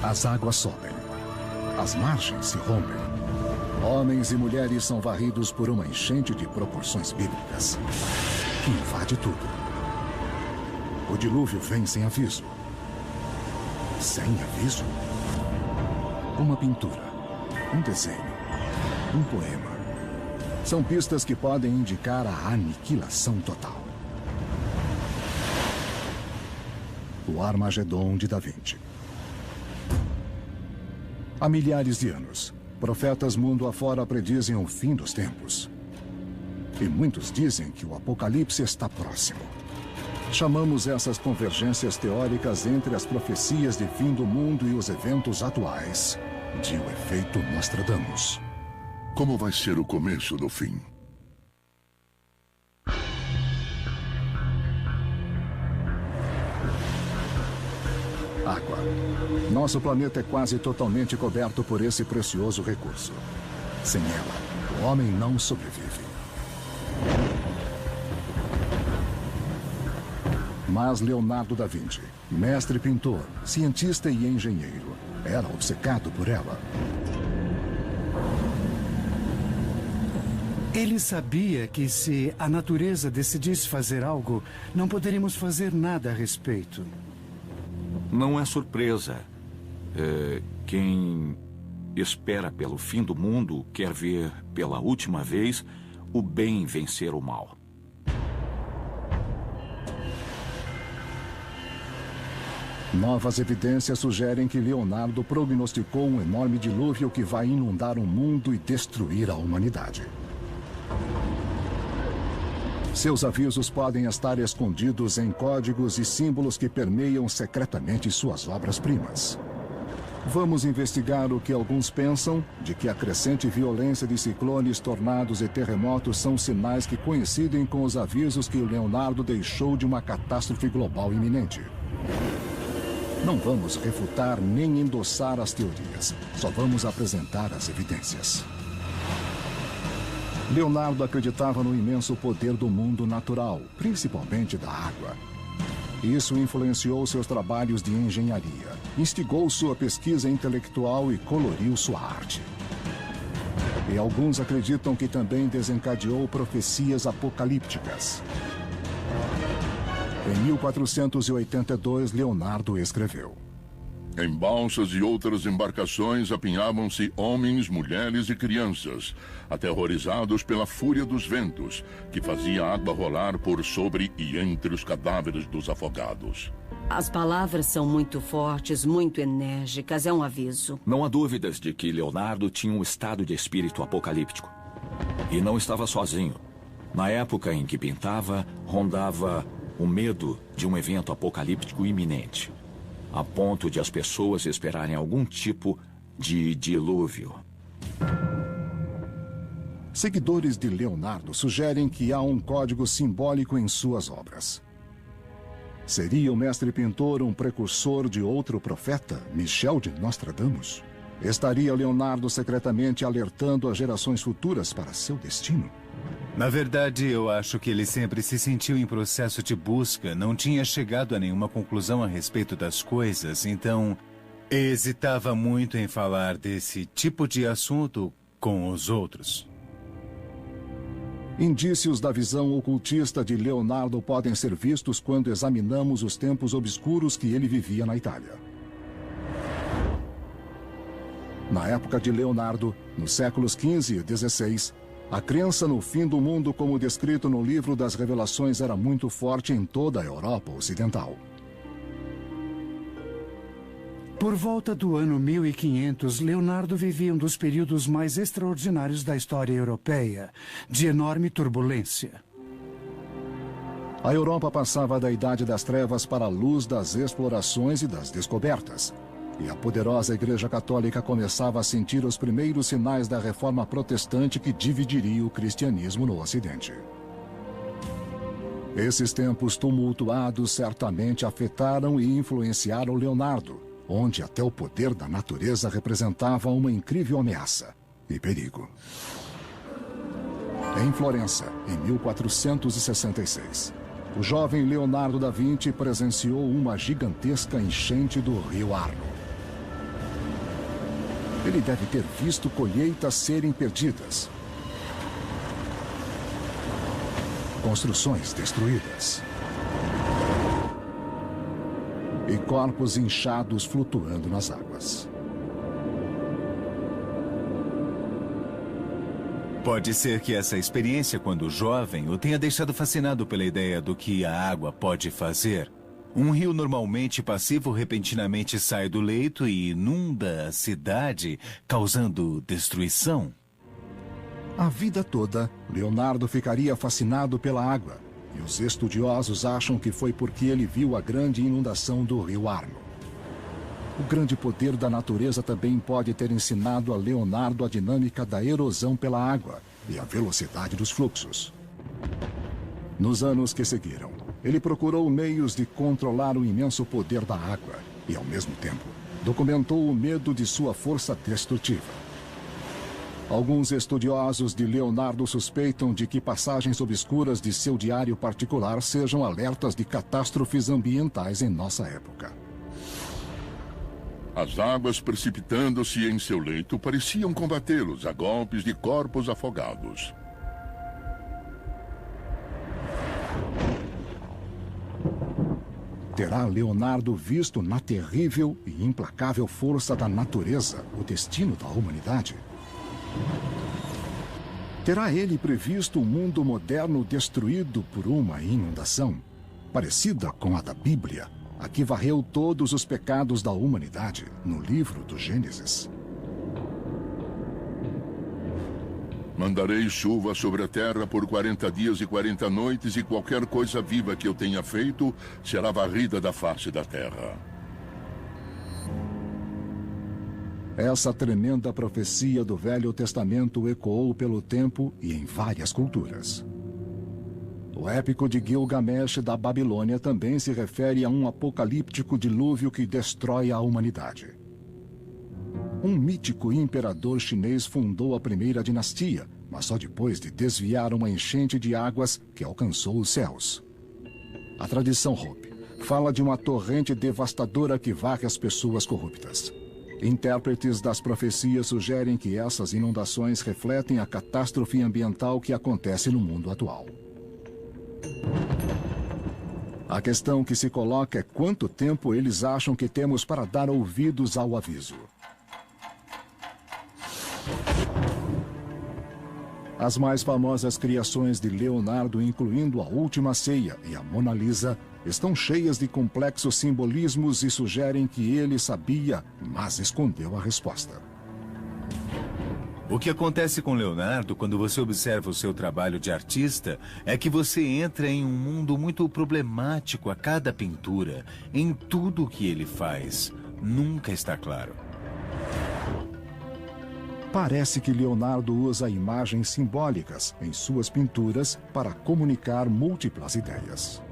As águas sobem. As margens se rompem. Homens e mulheres são varridos por uma enchente de proporções bíblicas, que invade tudo. O dilúvio vem sem aviso. Sem aviso? Uma pintura, um desenho, um poema. São pistas que podem indicar a aniquilação total. O Armagedon de Da Vinci. Há milhares de anos, profetas mundo afora predizem o fim dos tempos. E muitos dizem que o apocalipse está próximo. Chamamos essas convergências teóricas entre as profecias de fim do mundo e os eventos atuais de o efeito Nostradamus. Como vai ser o começo do fim? Água. Nosso planeta é quase totalmente coberto por esse precioso recurso. Sem ela, o homem não sobrevive. Mas Leonardo da Vinci, mestre pintor, cientista e engenheiro, era obcecado por ela. Ele sabia que se a natureza decidisse fazer algo, não poderíamos fazer nada a respeito. Não é surpresa. Quem espera pelo fim do mundo quer ver pela última vez o bem vencer o mal. Novas evidências sugerem que Leonardo prognosticou um enorme dilúvio que vai inundar o mundo e destruir a humanidade. Seus avisos podem estar escondidos em códigos e símbolos que permeiam secretamente suas obras-primas. Vamos investigar o que alguns pensam de que a crescente violência de ciclones, tornados e terremotos são sinais que coincidem com os avisos que Leonardo deixou de uma catástrofe global iminente. Não vamos refutar nem endossar as teorias, só vamos apresentar as evidências. Leonardo acreditava no imenso poder do mundo natural, principalmente da água. Isso influenciou seus trabalhos de engenharia, instigou sua pesquisa intelectual e coloriu sua arte. E alguns acreditam que também desencadeou profecias apocalípticas. Em 1482, Leonardo escreveu: Em balsas e outras embarcações apinhavam-se homens, mulheres e crianças, aterrorizados pela fúria dos ventos, que fazia a água rolar por sobre e entre os cadáveres dos afogados. As palavras são muito fortes, muito enérgicas, é um aviso. Não há dúvidas de que Leonardo tinha um estado de espírito apocalíptico. E não estava sozinho. Na época em que pintava, rondava o medo de um evento apocalíptico iminente, a ponto de as pessoas esperarem algum tipo de dilúvio. Seguidores de Leonardo sugerem que há um código simbólico em suas obras. Seria o mestre pintor um precursor de outro profeta, Michel de Nostradamus? Estaria Leonardo secretamente alertando as gerações futuras para seu destino? Na verdade, eu acho que ele sempre se sentiu em processo de busca, não tinha chegado a nenhuma conclusão a respeito das coisas, então hesitava muito em falar desse tipo de assunto com os outros. Indícios da visão ocultista de Leonardo podem ser vistos quando examinamos os tempos obscuros que ele vivia na Itália. Na época de Leonardo, nos séculos XV e XVI, a crença no fim do mundo, como descrito no livro das Revelações, era muito forte em toda a Europa Ocidental. Por volta do ano 1500, Leonardo vivia um dos períodos mais extraordinários da história europeia, de enorme turbulência. A Europa passava da Idade das Trevas para a luz das explorações e das descobertas. E a poderosa Igreja Católica começava a sentir os primeiros sinais da reforma protestante que dividiria o cristianismo no Ocidente. Esses tempos tumultuados certamente afetaram e influenciaram Leonardo, onde até o poder da natureza representava uma incrível ameaça e perigo. Em Florença, em 1466, o jovem Leonardo da Vinci presenciou uma gigantesca enchente do rio Arno. Ele deve ter visto colheitas serem perdidas, construções destruídas e corpos inchados flutuando nas águas. Pode ser que essa experiência, quando jovem, o tenha deixado fascinado pela ideia do que a água pode fazer. Um rio normalmente passivo repentinamente sai do leito e inunda a cidade, causando destruição. A vida toda, Leonardo ficaria fascinado pela água, e os estudiosos acham que foi porque ele viu a grande inundação do rio Arno. O grande poder da natureza também pode ter ensinado a Leonardo a dinâmica da erosão pela água e a velocidade dos fluxos. Nos anos que seguiram, ele procurou meios de controlar o imenso poder da água e, ao mesmo tempo, documentou o medo de sua força destrutiva. Alguns estudiosos de Leonardo suspeitam de que passagens obscuras de seu diário particular sejam alertas de catástrofes ambientais em nossa época. As águas precipitando-se em seu leito pareciam combatê-los a golpes de corpos afogados. Terá Leonardo visto na terrível e implacável força da natureza o destino da humanidade? Terá ele previsto um mundo moderno destruído por uma inundação, parecida com a da Bíblia, a que varreu todos os pecados da humanidade no livro do Gênesis? Mandarei chuva sobre a terra por 40 dias e 40 noites, e qualquer coisa viva que eu tenha feito será varrida da face da terra. Essa tremenda profecia do Velho Testamento ecoou pelo tempo e em várias culturas. O épico de Gilgamesh da Babilônia também se refere a um apocalíptico dilúvio que destrói a humanidade. Um mítico imperador chinês fundou a primeira dinastia, mas só depois de desviar uma enchente de águas que alcançou os céus. A tradição Hopi fala de uma torrente devastadora que varre as pessoas corruptas. Intérpretes das profecias sugerem que essas inundações refletem a catástrofe ambiental que acontece no mundo atual. A questão que se coloca é quanto tempo eles acham que temos para dar ouvidos ao aviso. As mais famosas criações de Leonardo, incluindo a Última Ceia e a Mona Lisa, estão cheias de complexos simbolismos e sugerem que ele sabia, mas escondeu a resposta. O que acontece com Leonardo quando você observa o seu trabalho de artista é que você entra em um mundo muito problemático a cada pintura. Em tudo o que ele faz, nunca está claro. Parece que Leonardo usa imagens simbólicas em suas pinturas para comunicar múltiplas ideias.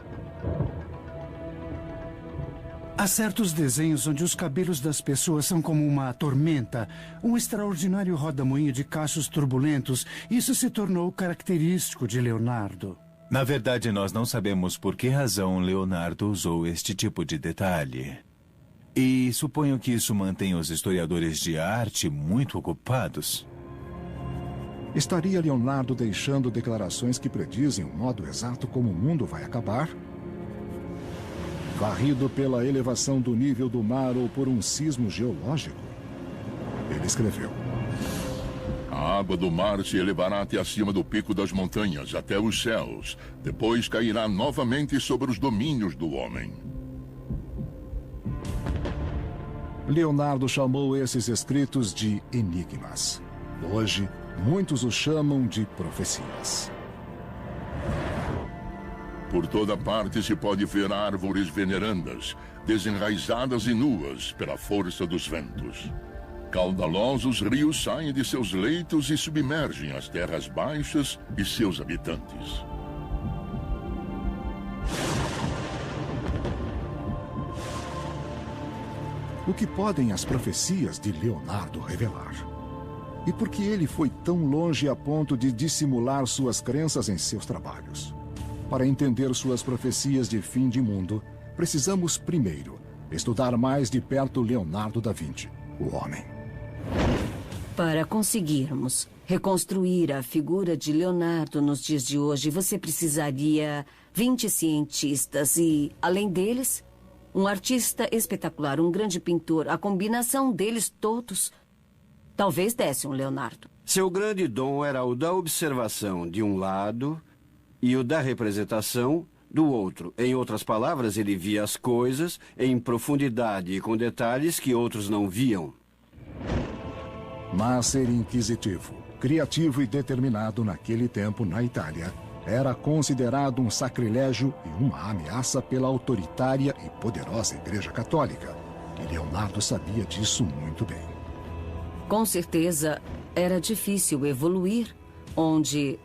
Há certos desenhos onde os cabelos das pessoas são como uma tormenta, um extraordinário rodamuinho de cachos turbulentos. Isso se tornou característico de Leonardo. Na verdade, nós não sabemos por que razão Leonardo usou este tipo de detalhe. E suponho que isso mantém os historiadores de arte muito ocupados. Estaria Leonardo deixando declarações que predizem o modo exato como o mundo vai acabar? Varrido pela elevação do nível do mar ou por um sismo geológico? Ele escreveu: A água do mar se elevará até acima do pico das montanhas, até os céus. Depois cairá novamente sobre os domínios do homem. Leonardo chamou esses escritos de enigmas. Hoje, muitos os chamam de profecias. Por toda parte se pode ver árvores venerandas, desenraizadas e nuas pela força dos ventos. Caudalosos rios saem de seus leitos e submergem as terras baixas e seus habitantes. O que podem as profecias de Leonardo revelar? E por que ele foi tão longe a ponto de dissimular suas crenças em seus trabalhos? Para entender suas profecias de fim de mundo, precisamos primeiro estudar mais de perto Leonardo da Vinci, o homem. Para conseguirmos reconstruir a figura de Leonardo nos dias de hoje, você precisaria 20 cientistas e, além deles, um artista espetacular, um grande pintor. A combinação deles todos talvez desse um Leonardo. Seu grande dom era o da observação de um lado e o da representação do outro. Em outras palavras, ele via as coisas em profundidade e com detalhes que outros não viam. Mas ser inquisitivo, criativo e determinado naquele tempo na Itália era considerado um sacrilégio e uma ameaça pela autoritária e poderosa Igreja Católica. E Leonardo sabia disso muito bem. Com certeza, era difícil evoluir, onde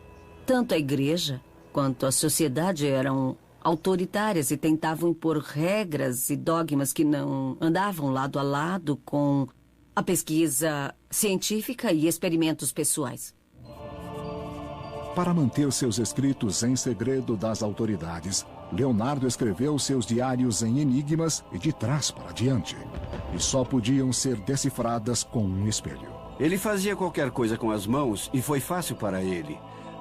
tanto a Igreja quanto a sociedade eram autoritárias e tentavam impor regras e dogmas que não andavam lado a lado com a pesquisa científica e experimentos pessoais. Para manter seus escritos em segredo das autoridades, Leonardo escreveu seus diários em enigmas e de trás para diante, e só podiam ser decifradas com um espelho. Ele fazia qualquer coisa com as mãos e foi fácil para ele.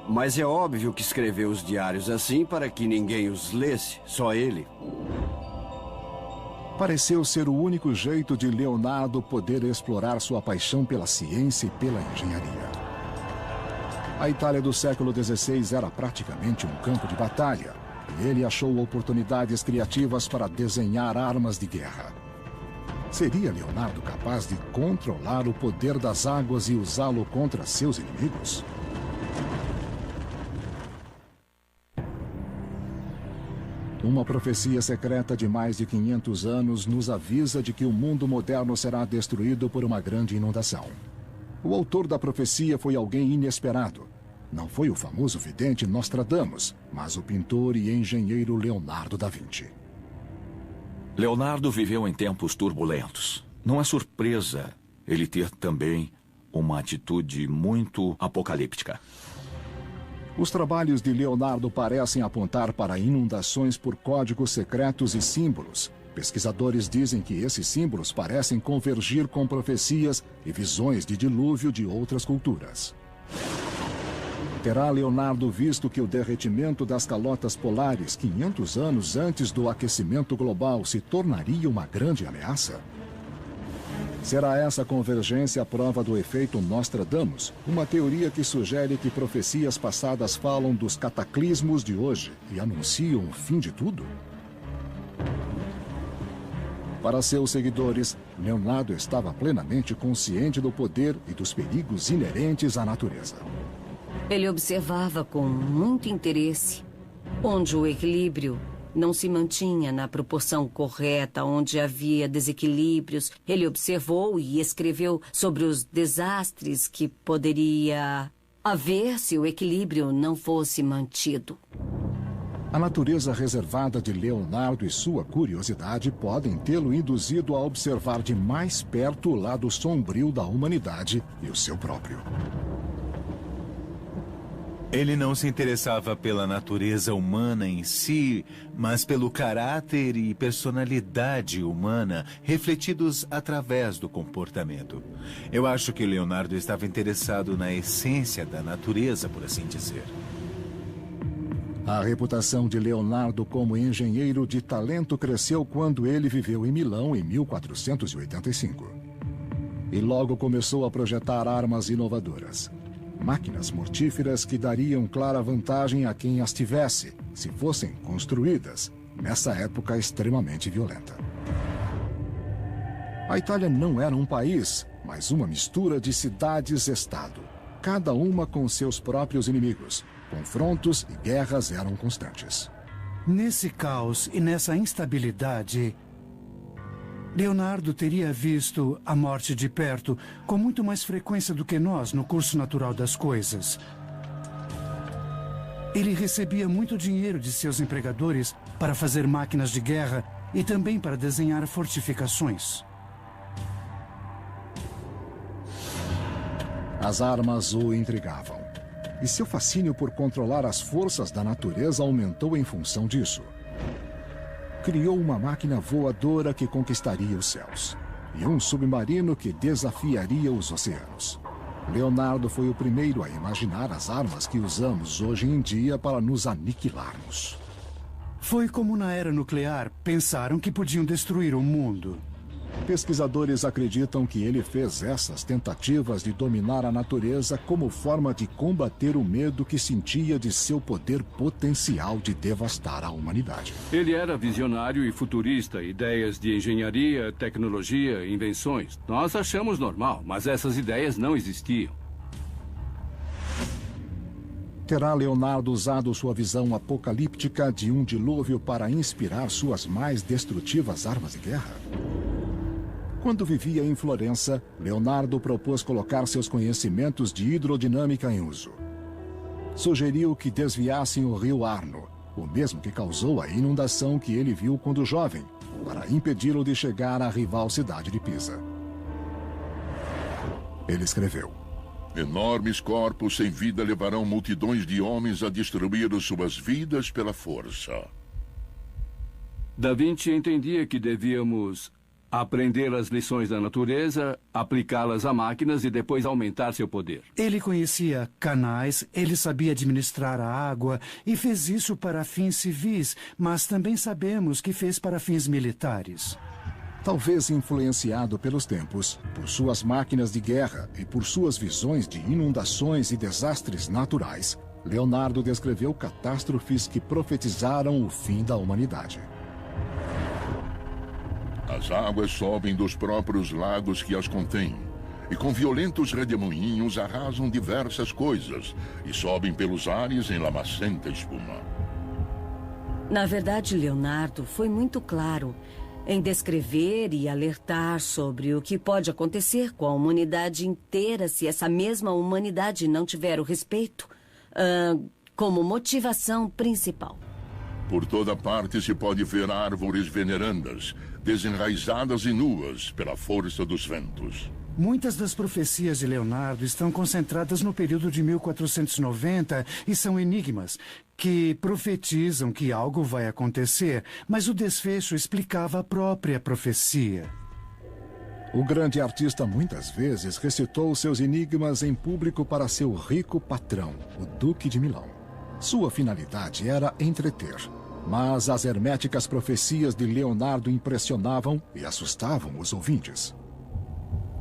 Mas é óbvio que escreveu os diários assim para que ninguém os lesse, só ele. Pareceu ser o único jeito de Leonardo poder explorar sua paixão pela ciência e pela engenharia. A Itália do século XVI era praticamente um campo de batalha, e ele achou oportunidades criativas para desenhar armas de guerra. Seria Leonardo capaz de controlar o poder das águas e usá-lo contra seus inimigos? Uma profecia secreta de mais de 500 anos nos avisa de que o mundo moderno será destruído por uma grande inundação. O autor da profecia foi alguém inesperado. Não foi o famoso vidente Nostradamus, mas o pintor e engenheiro Leonardo da Vinci. Leonardo viveu em tempos turbulentos. Não é surpresa ele ter também uma atitude muito apocalíptica. Os trabalhos de Leonardo parecem apontar para inundações por códigos secretos e símbolos. Pesquisadores dizem que esses símbolos parecem convergir com profecias e visões de dilúvio de outras culturas. Terá Leonardo visto que o derretimento das calotas polares 500 anos antes do aquecimento global se tornaria uma grande ameaça? Será essa convergência a prova do efeito Nostradamus, uma teoria que sugere que profecias passadas falam dos cataclismos de hoje e anunciam o fim de tudo? Para seus seguidores, Leonardo estava plenamente consciente do poder e dos perigos inerentes à natureza. Ele observava com muito interesse onde o equilíbrio não se mantinha na proporção correta, onde havia desequilíbrios. Ele observou e escreveu sobre os desastres que poderia haver se o equilíbrio não fosse mantido. A natureza reservada de Leonardo e sua curiosidade podem tê-lo induzido a observar de mais perto o lado sombrio da humanidade e o seu próprio. Ele não se interessava pela natureza humana em si, mas pelo caráter e personalidade humana refletidos através do comportamento. Eu acho que Leonardo estava interessado na essência da natureza, por assim dizer. A reputação de Leonardo como engenheiro de talento cresceu quando ele viveu em Milão em 1485. E logo começou a projetar armas inovadoras. Máquinas mortíferas que dariam clara vantagem a quem as tivesse, se fossem construídas, nessa época extremamente violenta. A Itália não era um país, mas uma mistura de cidades-estado, cada uma com seus próprios inimigos. Confrontos e guerras eram constantes. Nesse caos e nessa instabilidade, Leonardo teria visto a morte de perto com muito mais frequência do que nós no curso natural das coisas. Ele recebia muito dinheiro de seus empregadores para fazer máquinas de guerra e também para desenhar fortificações. As armas o intrigavam. E seu fascínio por controlar as forças da natureza aumentou em função disso. Criou uma máquina voadora que conquistaria os céus. E um submarino que desafiaria os oceanos. Leonardo foi o primeiro a imaginar as armas que usamos hoje em dia para nos aniquilarmos. Foi como na era nuclear, pensaram que podiam destruir o mundo. Pesquisadores acreditam que ele fez essas tentativas de dominar a natureza como forma de combater o medo que sentia de seu poder potencial de devastar a humanidade. Ele era visionário e futurista, ideias de engenharia, tecnologia, invenções. Nós achamos normal, mas essas ideias não existiam. Terá Leonardo usado sua visão apocalíptica de um dilúvio para inspirar suas mais destrutivas armas de guerra? Quando vivia em Florença, Leonardo propôs colocar seus conhecimentos de hidrodinâmica em uso. Sugeriu que desviassem o rio Arno, o mesmo que causou a inundação que ele viu quando jovem, para impedi-lo de chegar à rival cidade de Pisa. Ele escreveu: Enormes corpos sem vida levarão multidões de homens a destruir suas vidas pela força. Da Vinci entendia que devíamos aprender as lições da natureza, aplicá-las a máquinas e depois aumentar seu poder. Ele conhecia canais, ele sabia administrar a água e fez isso para fins civis, mas também sabemos que fez para fins militares. Talvez influenciado pelos tempos, por suas máquinas de guerra e por suas visões de inundações e desastres naturais, Leonardo descreveu catástrofes que profetizaram o fim da humanidade. As águas sobem dos próprios lagos que as contêm, e com violentos redemoinhos arrasam diversas coisas e sobem pelos ares em lamacenta espuma. Na verdade, Leonardo foi muito claro em descrever e alertar sobre o que pode acontecer com a humanidade inteira se essa mesma humanidade não tiver o respeito como motivação principal. Por toda parte se pode ver árvores venerandas, desenraizadas e nuas pela força dos ventos. Muitas das profecias de Leonardo estão concentradas no período de 1490 e são enigmas que profetizam que algo vai acontecer, mas o desfecho explicava a própria profecia. O grande artista muitas vezes recitou seus enigmas em público para seu rico patrão, o Duque de Milão. Sua finalidade era entreter, mas as herméticas profecias de Leonardo impressionavam e assustavam os ouvintes.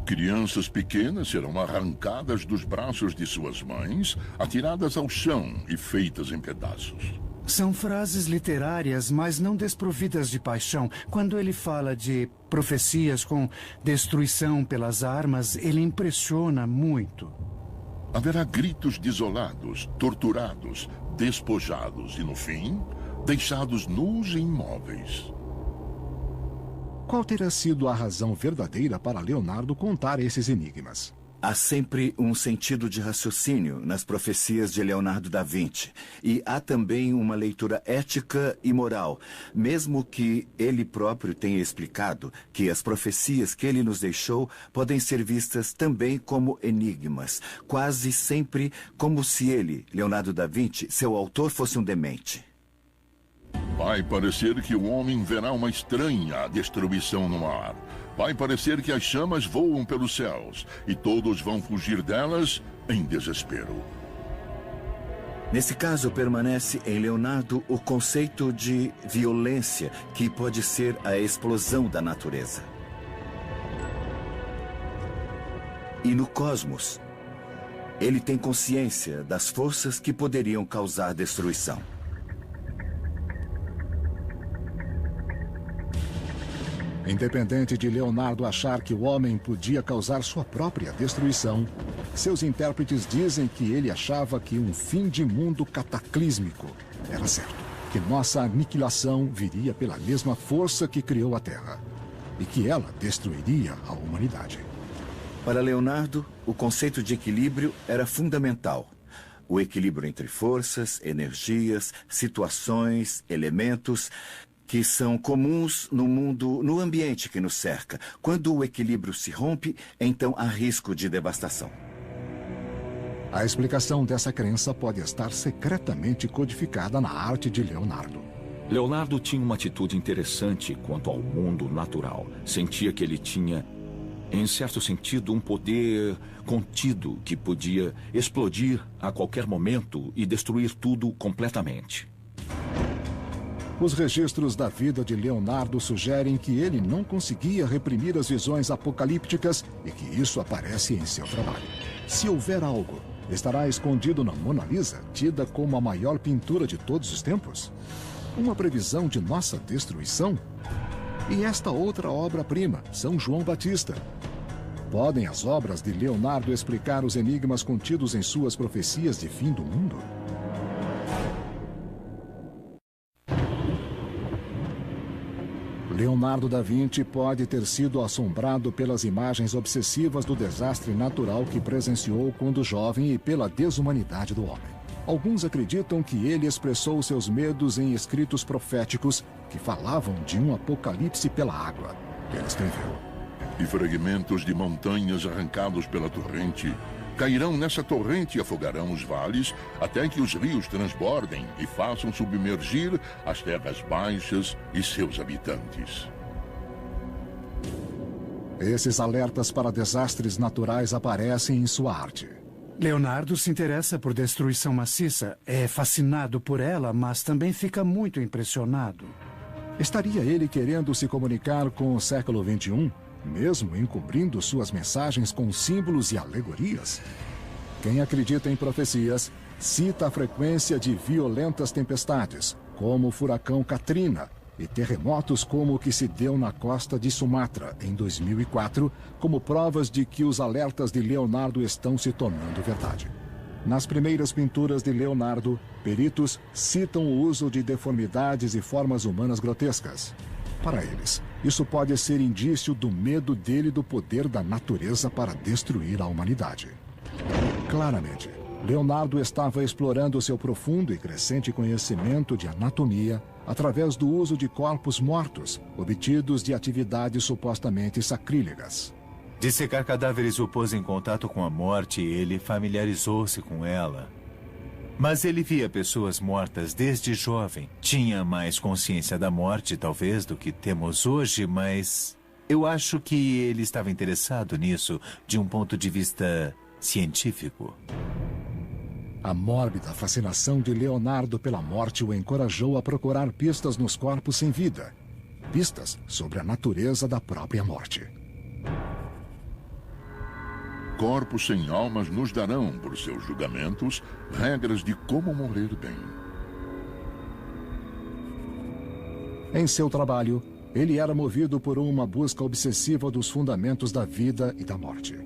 Crianças pequenas serão arrancadas dos braços de suas mães, atiradas ao chão e feitas em pedaços. São frases literárias, mas não desprovidas de paixão. Quando ele fala de profecias com destruição pelas armas, ele impressiona muito. Haverá gritos desolados, torturados, despojados e, no fim, deixados nus e imóveis. Qual terá sido a razão verdadeira para Leonardo contar esses enigmas? Há sempre um sentido de raciocínio nas profecias de Leonardo da Vinci. E há também uma leitura ética e moral, mesmo que ele próprio tenha explicado que as profecias que ele nos deixou podem ser vistas também como enigmas, quase sempre como se ele, Leonardo da Vinci, seu autor, fosse um demente. Vai parecer que o homem verá uma estranha destruição no mar. Vai parecer que as chamas voam pelos céus e todos vão fugir delas em desespero. Nesse caso, permanece em Leonardo o conceito de violência, que pode ser a explosão da natureza. E no cosmos, ele tem consciência das forças que poderiam causar destruição. Independente de Leonardo achar que o homem podia causar sua própria destruição, seus intérpretes dizem que ele achava que um fim de mundo cataclísmico era certo, que nossa aniquilação viria pela mesma força que criou a Terra e que ela destruiria a humanidade. Para Leonardo, o conceito de equilíbrio era fundamental. O equilíbrio entre forças, energias, situações, elementos que são comuns no mundo, no ambiente que nos cerca. Quando o equilíbrio se rompe, então há risco de devastação. A explicação dessa crença pode estar secretamente codificada na arte de Leonardo. Leonardo tinha uma atitude interessante quanto ao mundo natural. Sentia que ele tinha em certo sentido, um poder contido que podia explodir a qualquer momento e destruir tudo completamente. Os registros da vida de Leonardo sugerem que ele não conseguia reprimir as visões apocalípticas e que isso aparece em seu trabalho. Se houver algo, estará escondido na Mona Lisa, tida como a maior pintura de todos os tempos? Uma previsão de nossa destruição? E esta outra obra-prima, São João Batista? Podem as obras de Leonardo explicar os enigmas contidos em suas profecias de fim do mundo? Leonardo da Vinci pode ter sido assombrado pelas imagens obsessivas do desastre natural que presenciou quando jovem e pela desumanidade do homem. Alguns acreditam que ele expressou seus medos em escritos proféticos que falavam de um apocalipse pela água. Ele escreveu: E fragmentos de montanhas arrancados pela torrente cairão nessa torrente e afogarão os vales até que os rios transbordem e façam submergir as terras baixas e seus habitantes. Esses alertas para desastres naturais aparecem em sua arte. Leonardo se interessa por destruição maciça. É fascinado por ela, mas também fica muito impressionado. Estaria ele querendo se comunicar com o século XXI? Mesmo encobrindo suas mensagens com símbolos e alegorias? Quem acredita em profecias cita a frequência de violentas tempestades, como o furacão Katrina, e terremotos como o que se deu na costa de Sumatra em 2004, como provas de que os alertas de Leonardo estão se tornando verdade. Nas primeiras pinturas de Leonardo, peritos citam o uso de deformidades e formas humanas grotescas. Para eles, isso pode ser indício do medo dele do poder da natureza para destruir a humanidade. Claramente, Leonardo estava explorando seu profundo e crescente conhecimento de anatomia através do uso de corpos mortos, obtidos de atividades supostamente sacrílegas. Dissecar cadáveres o pôs em contato com a morte e ele familiarizou-se com ela. Mas ele via pessoas mortas desde jovem. Tinha mais consciência da morte, talvez, do que temos hoje, mas eu acho que ele estava interessado nisso de um ponto de vista científico. A mórbida fascinação de Leonardo pela morte o encorajou a procurar pistas nos corpos sem vida. Pistas sobre a natureza da própria morte. Corpos sem almas nos darão, por seus julgamentos, regras de como morrer bem. Em seu trabalho, ele era movido por uma busca obsessiva dos fundamentos da vida e da morte.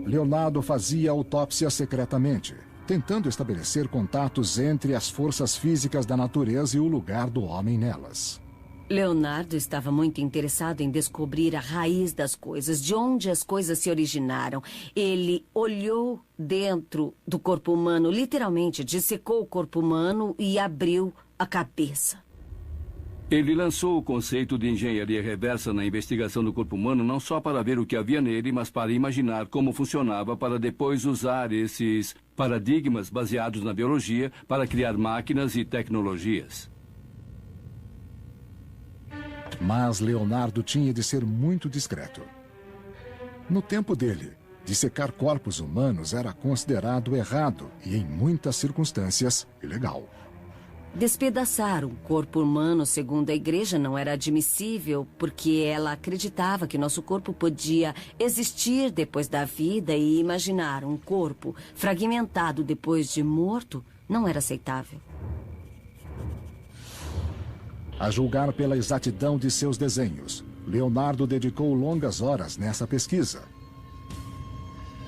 Leonardo fazia autópsias secretamente, tentando estabelecer contatos entre as forças físicas da natureza e o lugar do homem nelas. Leonardo estava muito interessado em descobrir a raiz das coisas, de onde as coisas se originaram. Ele olhou dentro do corpo humano, literalmente dissecou o corpo humano e abriu a cabeça. Ele lançou o conceito de engenharia reversa na investigação do corpo humano não só para ver o que havia nele, mas para imaginar como funcionava, para depois usar esses paradigmas baseados na biologia para criar máquinas e tecnologias. Mas Leonardo tinha de ser muito discreto. No tempo dele, dissecar corpos humanos era considerado errado e, em muitas circunstâncias, ilegal. Despedaçar um corpo humano, segundo a igreja, não era admissível porque ela acreditava que nosso corpo podia existir depois da vida e imaginar um corpo fragmentado depois de morto não era aceitável. A julgar pela exatidão de seus desenhos, Leonardo dedicou longas horas nessa pesquisa.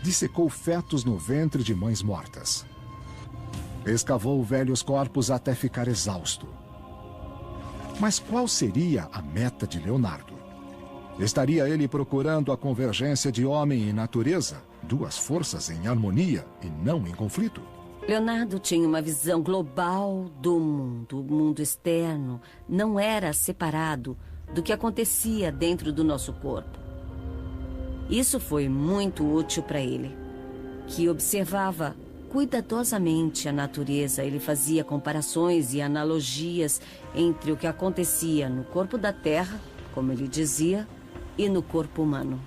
Dissecou fetos no ventre de mães mortas. Escavou velhos corpos até ficar exausto. Mas qual seria a meta de Leonardo? Estaria ele procurando a convergência de homem e natureza, duas forças em harmonia e não em conflito? Leonardo tinha uma visão global do mundo. O mundo externo não era separado do que acontecia dentro do nosso corpo. Isso foi muito útil para ele, que observava cuidadosamente a natureza. Ele fazia comparações e analogias entre o que acontecia no corpo da Terra, como ele dizia, e no corpo humano.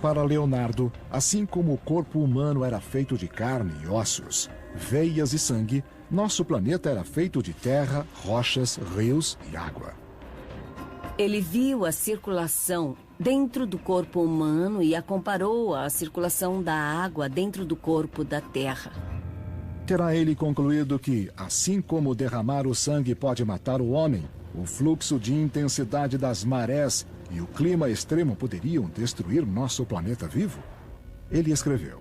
Para Leonardo, assim como o corpo humano era feito de carne e ossos, veias e sangue, nosso planeta era feito de terra, rochas, rios e água. Ele viu a circulação dentro do corpo humano e a comparou à circulação da água dentro do corpo da terra. Terá ele concluído que, assim como derramar o sangue pode matar o homem, o fluxo de intensidade das marés e o clima extremo poderiam destruir nosso planeta vivo? Ele escreveu: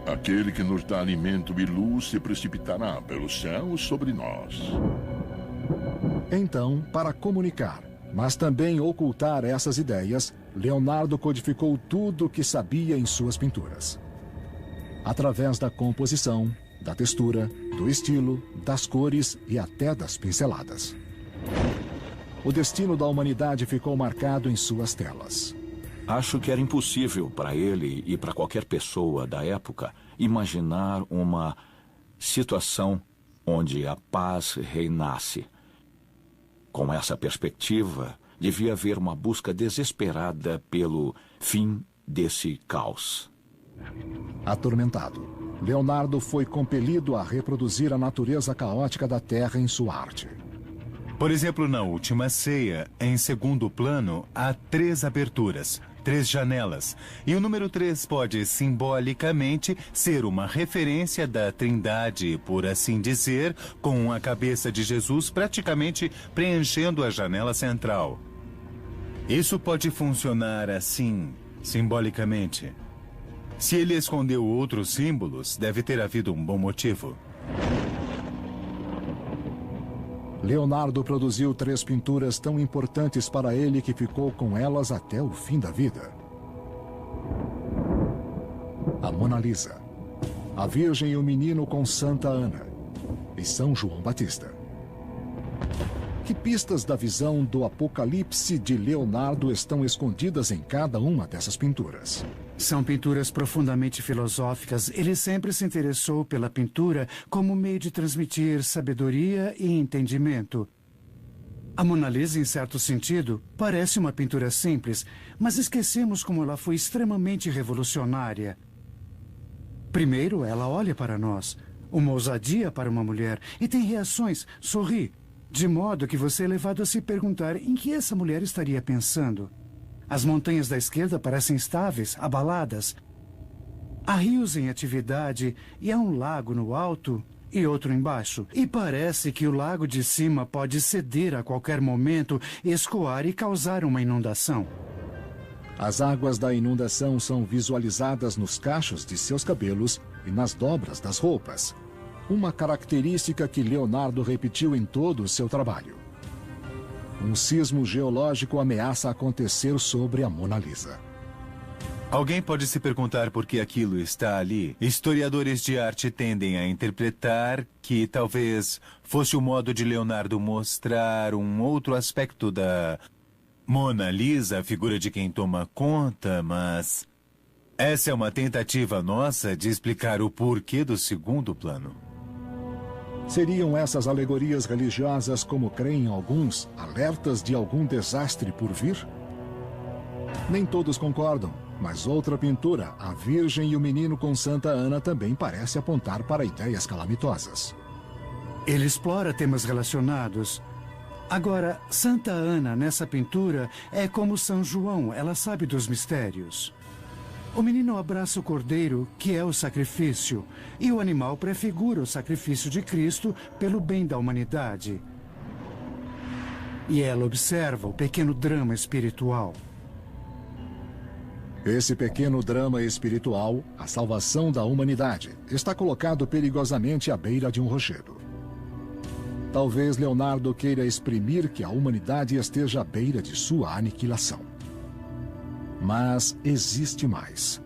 Aquele que nos dá alimento e luz se precipitará pelos céus sobre nós. Então, para comunicar, mas também ocultar essas ideias, Leonardo codificou tudo o que sabia em suas pinturas. Através da composição, da textura, do estilo, das cores e até das pinceladas. O destino da humanidade ficou marcado em suas telas. Acho que era impossível para ele e para qualquer pessoa da época imaginar uma situação onde a paz reinasse. Com essa perspectiva, devia haver uma busca desesperada pelo fim desse caos. Atormentado, Leonardo foi compelido a reproduzir a natureza caótica da Terra em sua arte. Por exemplo, na Última Ceia, em segundo plano, há 3 aberturas, 3 janelas. E o número 3 pode, simbolicamente, ser uma referência da Trindade, por assim dizer, com a cabeça de Jesus praticamente preenchendo a janela central. Isso pode funcionar assim, simbolicamente. Se ele escondeu outros símbolos, deve ter havido um bom motivo. Leonardo produziu 3 pinturas tão importantes para ele que ficou com elas até o fim da vida. A Mona Lisa, a Virgem e o Menino com Santa Ana e São João Batista. Que pistas da visão do Apocalipse de Leonardo estão escondidas em cada uma dessas pinturas? São pinturas profundamente filosóficas. Ele sempre se interessou pela pintura como meio de transmitir sabedoria e entendimento. A Mona Lisa, em certo sentido, parece uma pintura simples, mas esquecemos como ela foi extremamente revolucionária. Primeiro, ela olha para nós, uma ousadia para uma mulher, e tem reações, sorri, de modo que você é levado a se perguntar em que essa mulher estaria pensando. As montanhas da esquerda parecem estáveis, abaladas. Há rios em atividade e há um lago no alto e outro embaixo. E parece que o lago de cima pode ceder a qualquer momento, escoar e causar uma inundação. As águas da inundação são visualizadas nos cachos de seus cabelos e nas dobras das roupas. Uma característica que Leonardo repetiu em todo o seu trabalho. Um sismo geológico ameaça acontecer sobre a Mona Lisa. Alguém pode se perguntar por que aquilo está ali. Historiadores de arte tendem a interpretar que talvez fosse o modo de Leonardo mostrar um outro aspecto da Mona Lisa, a figura de quem toma conta, mas essa é uma tentativa nossa de explicar o porquê do segundo plano. Seriam essas alegorias religiosas, como creem alguns, alertas de algum desastre por vir? Nem todos concordam, mas outra pintura, a Virgem e o Menino com Santa Ana, também parece apontar para ideias calamitosas. Ele explora temas relacionados. Agora, Santa Ana, nessa pintura, é como São João, ela sabe dos mistérios. O menino abraça o cordeiro, que é o sacrifício, e o animal prefigura o sacrifício de Cristo pelo bem da humanidade. E ela observa o pequeno drama espiritual. Esse pequeno drama espiritual, a salvação da humanidade, está colocado perigosamente à beira de um rochedo. Talvez Leonardo queira exprimir que a humanidade esteja à beira de sua aniquilação. Mas existe mais.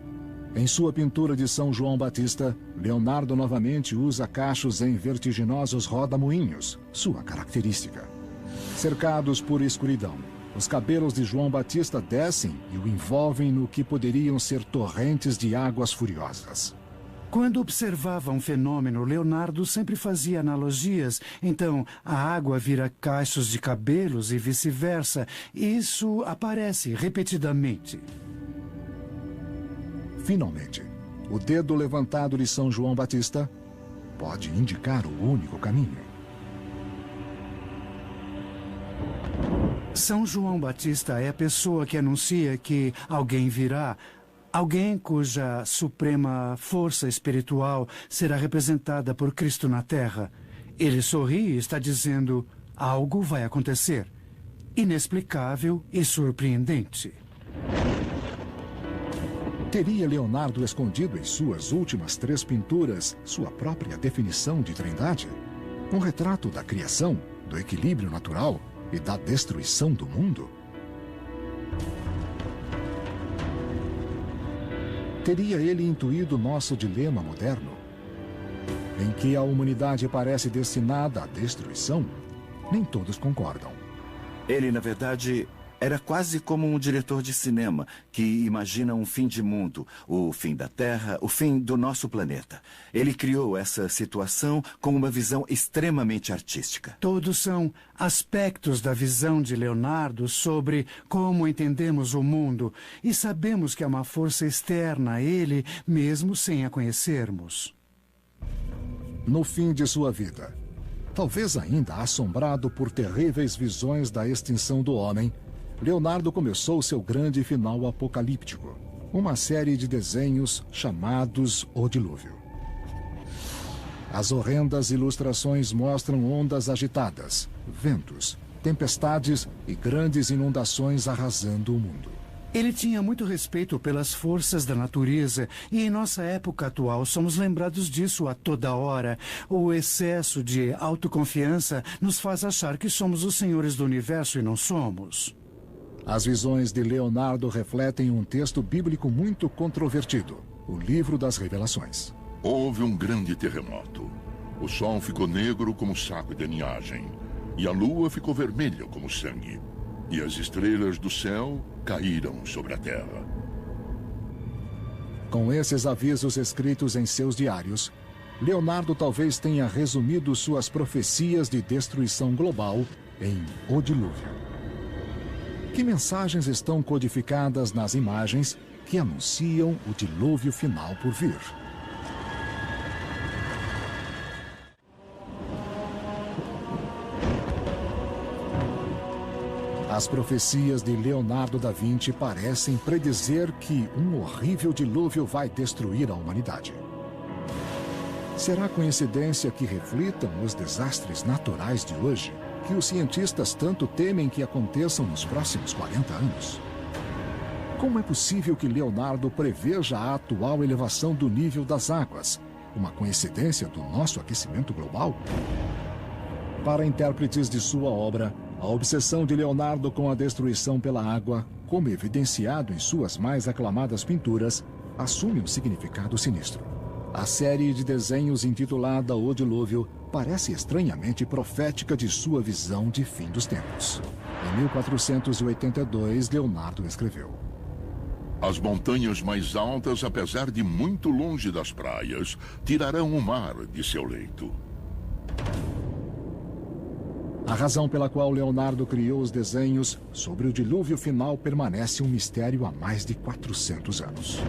Em sua pintura de São João Batista, Leonardo novamente usa cachos em vertiginosos rodamuinhos, sua característica. Cercados por escuridão, os cabelos de João Batista descem e o envolvem no que poderiam ser torrentes de águas furiosas. Quando observava um fenômeno, Leonardo sempre fazia analogias. Então, a água vira cachos de cabelos e vice-versa. Isso aparece repetidamente. Finalmente, o dedo levantado de São João Batista pode indicar o único caminho. São João Batista é a pessoa que anuncia que alguém virá, alguém cuja suprema força espiritual será representada por Cristo na Terra. Ele sorri e está dizendo: algo vai acontecer. Inexplicável e surpreendente. Teria Leonardo escondido em suas últimas 3 pinturas sua própria definição de trindade? Um retrato da criação, do equilíbrio natural e da destruição do mundo? Teria ele intuído nosso dilema moderno, em que a humanidade parece destinada à destruição? Nem todos concordam. Ele, na verdade, era quase como um diretor de cinema que imagina um fim de mundo, o fim da Terra, o fim do nosso planeta. Ele criou essa situação com uma visão extremamente artística. Todos são aspectos da visão de Leonardo sobre como entendemos o mundo e sabemos que há uma força externa a ele, mesmo sem a conhecermos. No fim de sua vida, talvez ainda assombrado por terríveis visões da extinção do homem, Leonardo começou seu grande final apocalíptico, uma série de desenhos chamados O Dilúvio. As horrendas ilustrações mostram ondas agitadas, ventos, tempestades e grandes inundações arrasando o mundo. Ele tinha muito respeito pelas forças da natureza e em nossa época atual somos lembrados disso a toda hora. O excesso de autoconfiança nos faz achar que somos os senhores do universo e não somos. As visões de Leonardo refletem um texto bíblico muito controvertido, o Livro das Revelações. Houve um grande terremoto. O sol ficou negro como saco de ninhagem, e a lua ficou vermelha como sangue, e as estrelas do céu caíram sobre a terra. Com esses avisos escritos em seus diários, Leonardo talvez tenha resumido suas profecias de destruição global em O Dilúvio. Que mensagens estão codificadas nas imagens que anunciam o dilúvio final por vir? As profecias de Leonardo da Vinci parecem predizer que um horrível dilúvio vai destruir a humanidade. Será coincidência que reflitam os desastres naturais de hoje, que os cientistas tanto temem que aconteçam nos próximos 40 anos? Como é possível que Leonardo preveja a atual elevação do nível das águas, uma coincidência do nosso aquecimento global? Para intérpretes de sua obra, a obsessão de Leonardo com a destruição pela água, como evidenciado em suas mais aclamadas pinturas, assume um significado sinistro. A série de desenhos intitulada O Dilúvio parece estranhamente profética de sua visão de fim dos tempos. Em 1482, Leonardo escreveu: As montanhas mais altas, apesar de muito longe das praias, tirarão o mar de seu leito. A razão pela qual Leonardo criou os desenhos sobre o dilúvio final permanece um mistério há mais de 400 anos.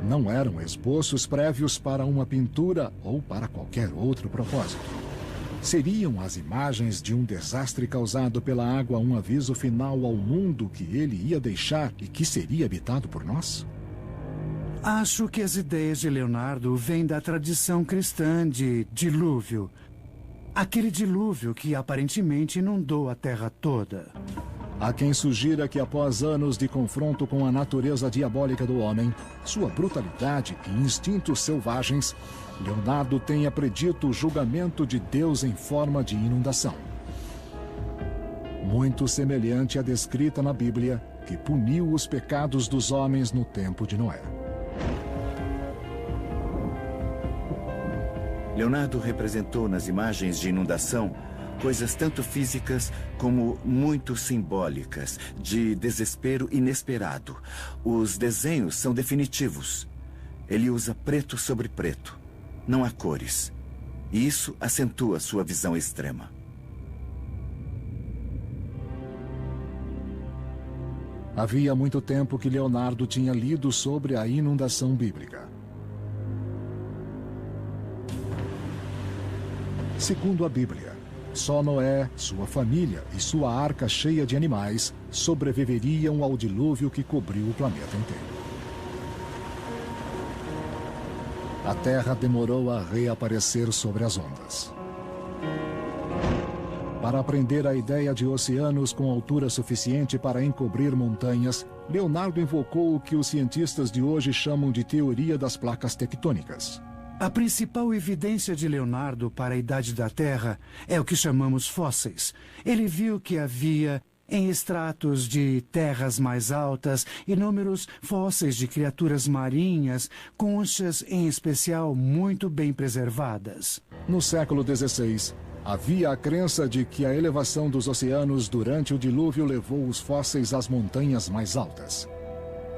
Não eram esboços prévios para uma pintura ou para qualquer outro propósito. Seriam as imagens de um desastre causado pela água um aviso final ao mundo que ele ia deixar e que seria habitado por nós? Acho que as ideias de Leonardo vêm da tradição cristã de dilúvio. Aquele dilúvio que aparentemente inundou a terra toda. Há quem sugira que após anos de confronto com a natureza diabólica do homem, sua brutalidade e instintos selvagens, Leonardo tenha predito o julgamento de Deus em forma de inundação. Muito semelhante à descrita na Bíblia, que puniu os pecados dos homens no tempo de Noé. Leonardo representou nas imagens de inundação coisas tanto físicas como muito simbólicas, de desespero inesperado. Os desenhos são definitivos. Ele usa preto sobre preto. Não há cores. E isso acentua sua visão extrema. Havia muito tempo que Leonardo tinha lido sobre a inundação bíblica. Segundo a Bíblia, só Noé, sua família e sua arca cheia de animais sobreviveriam ao dilúvio que cobriu o planeta inteiro. A Terra demorou a reaparecer sobre as ondas. Para aprender a ideia de oceanos com altura suficiente para encobrir montanhas, Leonardo invocou o que os cientistas de hoje chamam de teoria das placas tectônicas. A principal evidência de Leonardo para a idade da Terra é o que chamamos fósseis. Ele viu que havia, em estratos de terras mais altas, inúmeros fósseis de criaturas marinhas, conchas em especial muito bem preservadas. No século XVI, havia a crença de que a elevação dos oceanos durante o dilúvio levou os fósseis às montanhas mais altas.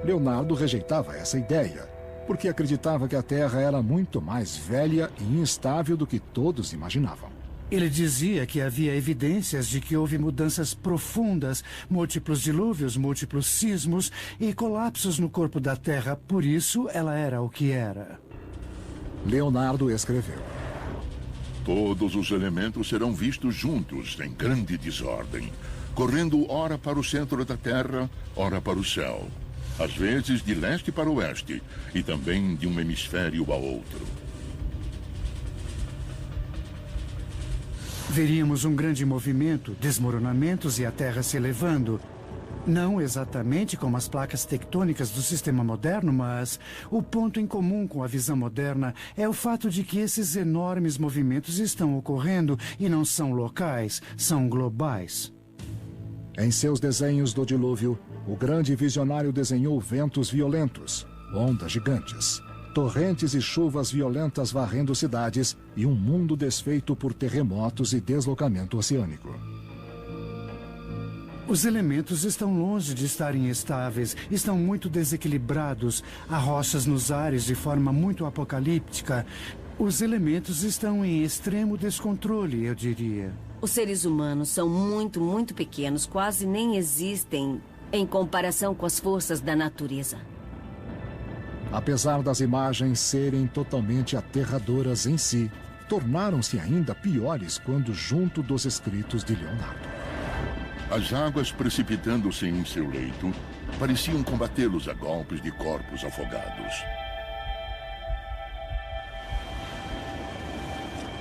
Leonardo rejeitava essa ideia, porque acreditava que a Terra era muito mais velha e instável do que todos imaginavam. Ele dizia que havia evidências de que houve mudanças profundas, múltiplos dilúvios, múltiplos sismos e colapsos no corpo da Terra. Por isso, ela era o que era. Leonardo escreveu: Todos os elementos serão vistos juntos, em grande desordem, correndo ora para o centro da Terra, ora para o céu. Às vezes de leste para oeste, e também de um hemisfério a outro. Veríamos um grande movimento, desmoronamentos e a Terra se elevando. Não exatamente como as placas tectônicas do sistema moderno, mas o ponto em comum com a visão moderna é o fato de que esses enormes movimentos estão ocorrendo e não são locais, são globais. Em seus desenhos do dilúvio, o grande visionário desenhou ventos violentos, ondas gigantes, torrentes e chuvas violentas varrendo cidades e um mundo desfeito por terremotos e deslocamento oceânico. Os elementos estão longe de estarem estáveis, estão muito desequilibrados, há rochas nos ares de forma muito apocalíptica. Os elementos estão em extremo descontrole, eu diria. Os seres humanos são muito, muito pequenos, quase nem existem em comparação com as forças da natureza. Apesar das imagens serem totalmente aterradoras em si, tornaram-se ainda piores quando junto dos escritos de Leonardo. As águas precipitando-se em seu leito pareciam combatê-los a golpes de corpos afogados.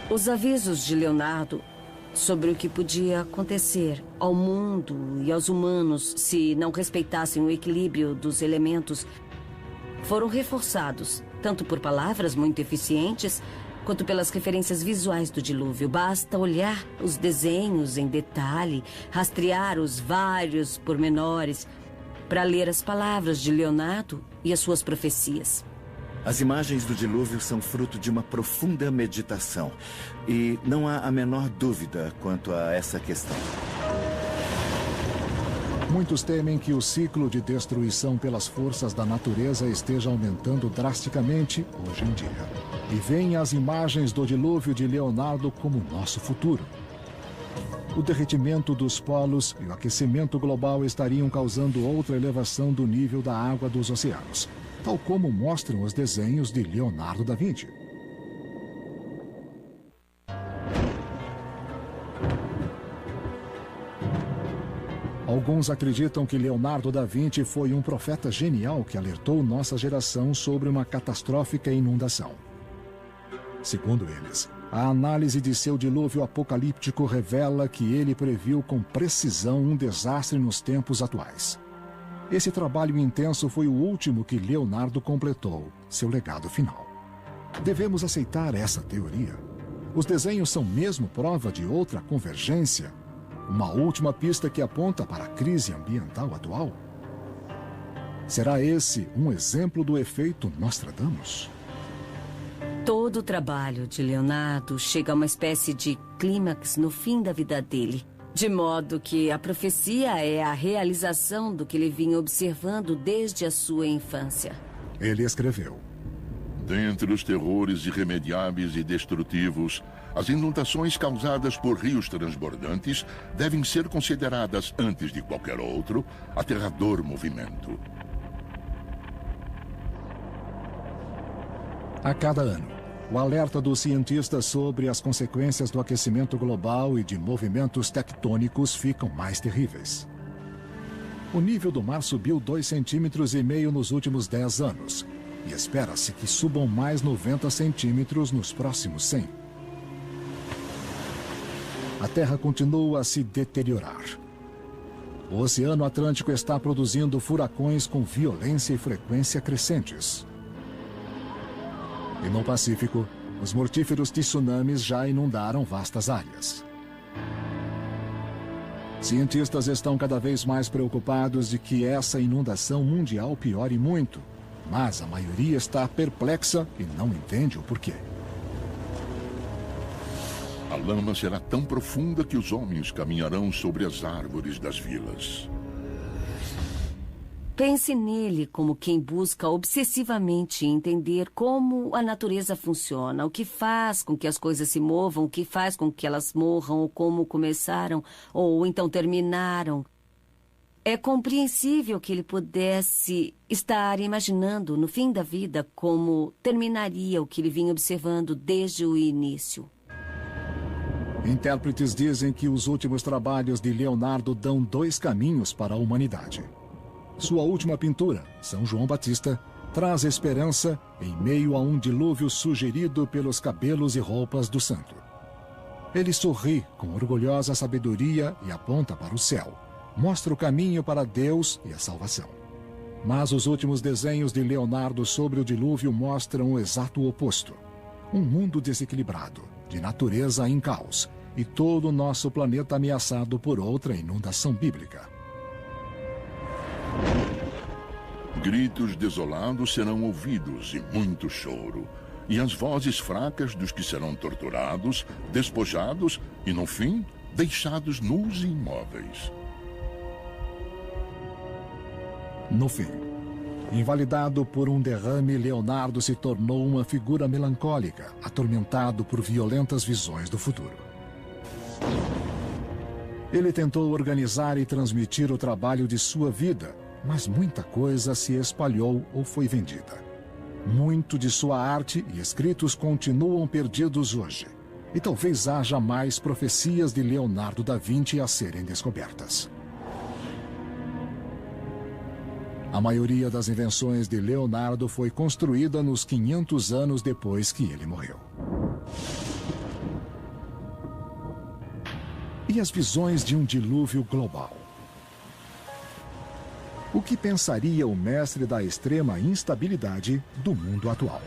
Os avisos de Leonardo sobre o que podia acontecer ao mundo e aos humanos se não respeitassem o equilíbrio dos elementos foram reforçados, tanto por palavras muito eficientes, quanto pelas referências visuais do dilúvio. Basta olhar os desenhos em detalhe, rastrear os vários pormenores, para ler as palavras de Leonardo e as suas profecias. As imagens do dilúvio são fruto de uma profunda meditação. E não há a menor dúvida quanto a essa questão. Muitos temem que o ciclo de destruição pelas forças da natureza esteja aumentando drasticamente hoje em dia. E veem as imagens do dilúvio de Leonardo como nosso futuro. O derretimento dos polos e o aquecimento global estariam causando outra elevação do nível da água dos oceanos, tal como mostram os desenhos de Leonardo da Vinci. Alguns acreditam que Leonardo da Vinci foi um profeta genial que alertou nossa geração sobre uma catastrófica inundação. Segundo eles, a análise de seu dilúvio apocalíptico revela que ele previu com precisão um desastre nos tempos atuais. Esse trabalho intenso foi o último que Leonardo completou, seu legado final. Devemos aceitar essa teoria? Os desenhos são mesmo prova de outra convergência? Uma última pista que aponta para a crise ambiental atual? Será esse um exemplo do efeito Nostradamus? Todo o trabalho de Leonardo chega a uma espécie de clímax no fim da vida dele. De modo que a profecia é a realização do que ele vinha observando desde a sua infância. Ele escreveu: Dentre os terrores irremediáveis e destrutivos, as inundações causadas por rios transbordantes devem ser consideradas, antes de qualquer outro, aterrador movimento. A cada ano, o alerta dos cientistas sobre as consequências do aquecimento global e de movimentos tectônicos ficam mais terríveis. O nível do mar subiu 2,5 cm nos últimos 10 anos, e espera-se que subam mais 90 centímetros nos próximos 100. A Terra continua a se deteriorar. O Oceano Atlântico está produzindo furacões com violência e frequência crescentes. E no Pacífico, os mortíferos tsunamis já inundaram vastas áreas. Cientistas estão cada vez mais preocupados de que essa inundação mundial piore muito, mas a maioria está perplexa e não entende o porquê. A lama será tão profunda que os homens caminharão sobre as árvores das vilas. Pense nele como quem busca obsessivamente entender como a natureza funciona, o que faz com que as coisas se movam, o que faz com que elas morram, ou como começaram, ou então terminaram. É compreensível que ele pudesse estar imaginando, no fim da vida, como terminaria o que ele vinha observando desde o início. Intérpretes dizem que os últimos trabalhos de Leonardo dão 2 caminhos para a humanidade. Sua última pintura, São João Batista, traz esperança em meio a um dilúvio sugerido pelos cabelos e roupas do santo. Ele sorri com orgulhosa sabedoria e aponta para o céu. Mostra o caminho para Deus e a salvação. Mas os últimos desenhos de Leonardo sobre o dilúvio mostram o exato oposto. Um mundo desequilibrado, de natureza em caos, e todo o nosso planeta ameaçado por outra inundação bíblica. Gritos desolados serão ouvidos e muito choro, e as vozes fracas dos que serão torturados, despojados e, no fim, deixados nus e imóveis. No fim, invalidado por um derrame, Leonardo se tornou uma figura melancólica, atormentado por violentas visões do futuro. Ele tentou organizar e transmitir o trabalho de sua vida, mas muita coisa se espalhou ou foi vendida. Muito de sua arte e escritos continuam perdidos hoje, e talvez haja mais profecias de Leonardo da Vinci a serem descobertas. A maioria das invenções de Leonardo foi construída nos 500 anos depois que ele morreu. E as visões de um dilúvio global? O que pensaria o mestre da extrema instabilidade do mundo atual?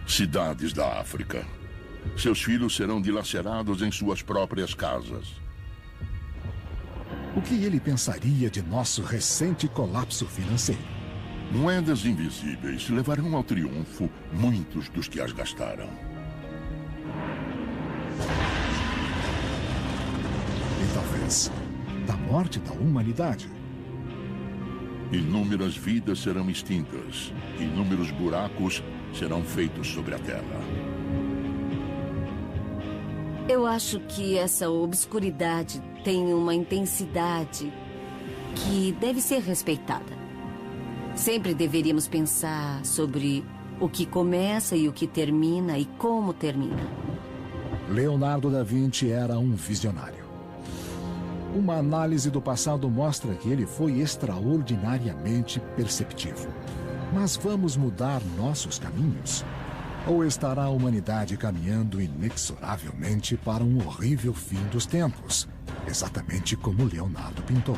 Cidades da África. Seus filhos serão dilacerados em suas próprias casas. O que ele pensaria de nosso recente colapso financeiro? Moedas invisíveis levarão ao triunfo muitos dos que as gastaram. E talvez da morte da humanidade. Inúmeras vidas serão extintas. Inúmeros buracos serão feitos sobre a Terra. Eu acho que essa obscuridade tem uma intensidade que deve ser respeitada. Sempre deveríamos pensar sobre o que começa e o que termina e como termina. Leonardo da Vinci era um visionário. Uma análise do passado mostra que ele foi extraordinariamente perceptivo. Mas vamos mudar nossos caminhos? Ou estará a humanidade caminhando inexoravelmente para um horrível fim dos tempos, exatamente como Leonardo pintou?